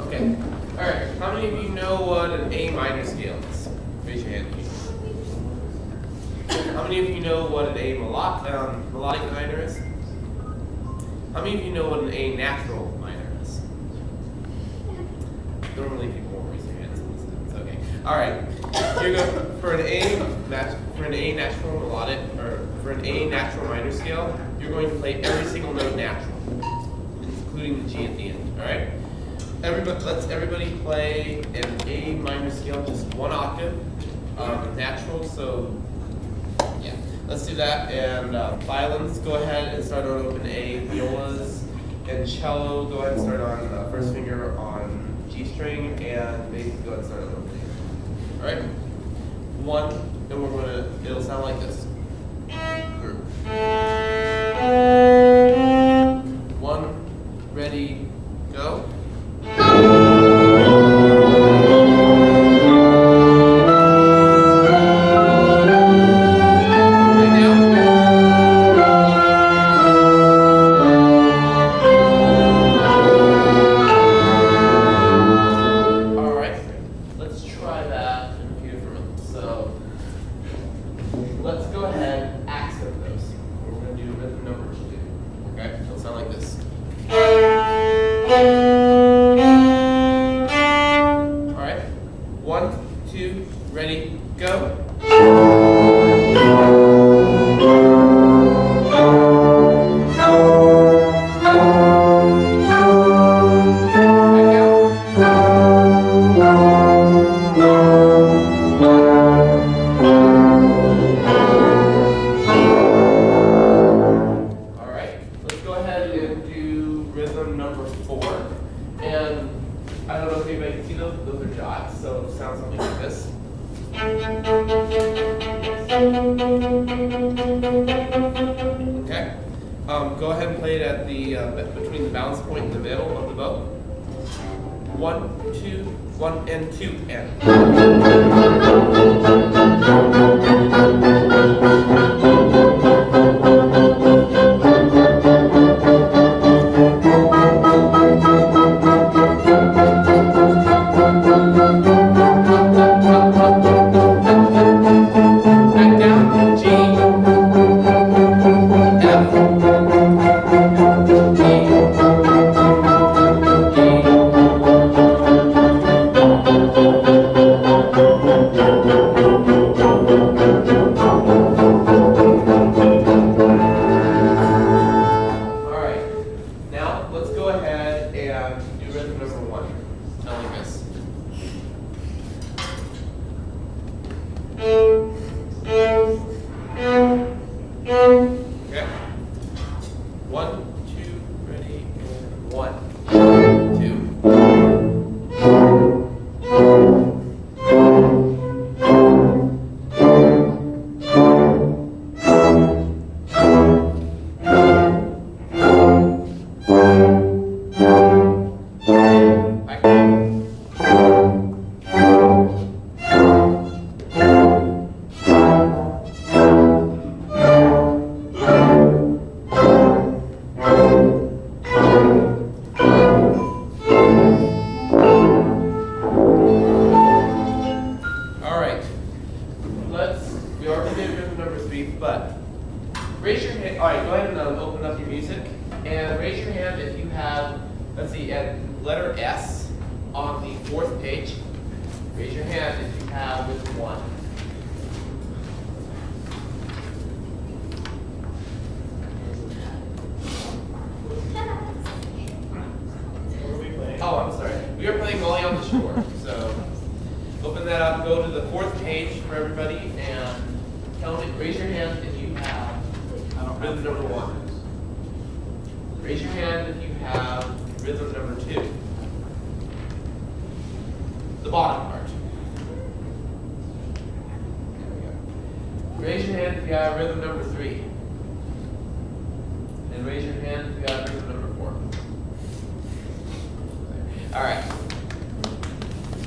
Okay. All right. How many of you know what an A minor scale is? Raise your hand. How many of you know what an A melodic minor is? How many of you know what an A natural minor is? Normally people won't raise their hands. It's okay. All right. You're going for an A natural melodic or for an A natural minor scale. You're going to play every single note natural, including the G at the end. All right. Let's everybody play an A minor scale, just one octave, natural. So yeah, let's do that. And violins, go ahead and start on open A. Violas and cello, go ahead and start on first finger on G string, and bass, go ahead and start on open A. All right. One, and it'll sound like this. One, ready, go. Go ahead and play it at the between the balance point in the middle of the bow. 1, 2, 1 and 2 and. Letter S on the 4th page. Raise your hand if you have rhythm 1. Oh, I'm sorry. We are playing Molly on the Shore. So open that up, go to the 4th page for everybody, and raise your hand if you have rhythm number 1. Raise your hand if you have rhythm number 2. The bottom part. There we go. Raise your hand if you have rhythm number 3. And raise your hand if you have rhythm number 4. All right.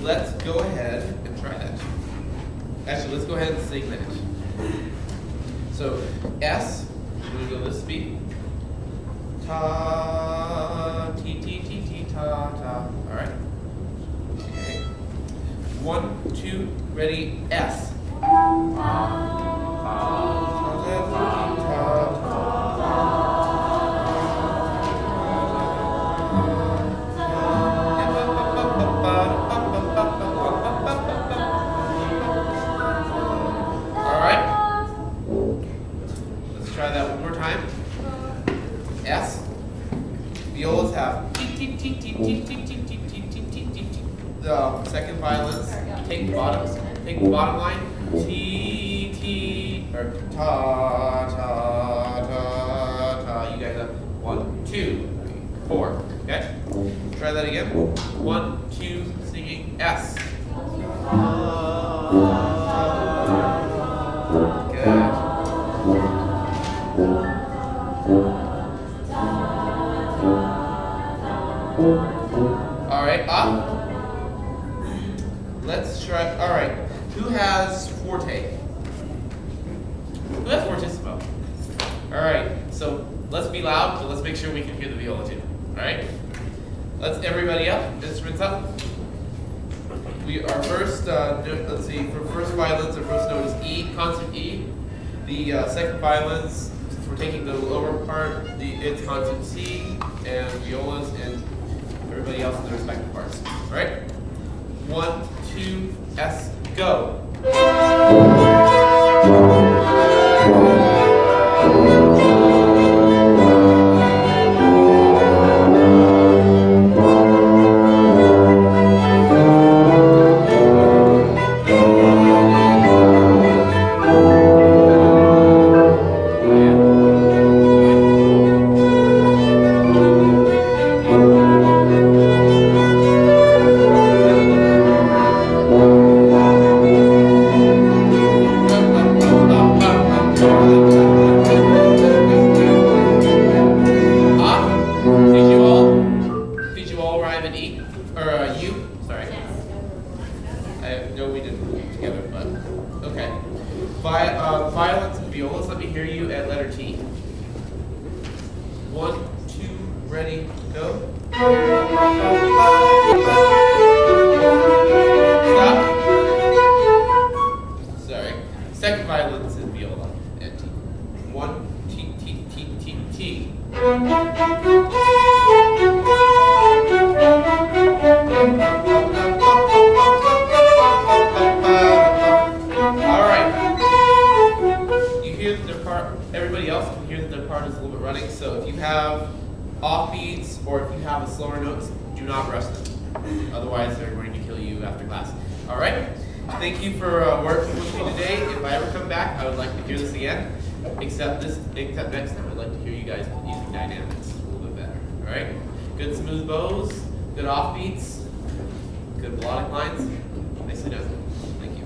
Let's go ahead and try that. Actually, let's go ahead and segment it. So S, we're going to go this speed. Ta, ti, ti, ti, ti, ta. 1, 2, ready, S. Try that one more time. S. Violas have the second violins. Take the bottom line. T, or ta, ta, ta, ta. You guys have 1, 2, 3, 4. Okay? Try that again. 1, 2, singing S. Good. Alright, up. Let's try. Alright, who has forte? Who has fortissimo? Alright, so let's be loud, but let's make sure we can hear the viola too. Alright? Let's everybody up, instruments up. Our first, let's see, for first violins, our first note is E, constant E. The second violins, we're taking the lower part, it's constant C, and violas, and everybody else in their respective parts. Alright? 1, 2, S, go. Did you all arrive at E? Or U? Sorry. No, we didn't put it together, but okay. Violins and violas, let me hear you at letter T. 1, 2, ready, go. Stop. Sorry. Second violins and viola at T. 1, T, T, T, T, T. Everybody else can hear that their part is a little bit running, so if you have offbeats or if you have slower notes, do not rush them. Otherwise, they're going to kill you after class. All right? Thank you for working with me today. If I ever come back, I would like to hear this again. Except next time, I'd like to hear you guys using dynamics a little bit better. All right? Good smooth bows, good offbeats, good melodic lines. Nicely done. Thank you.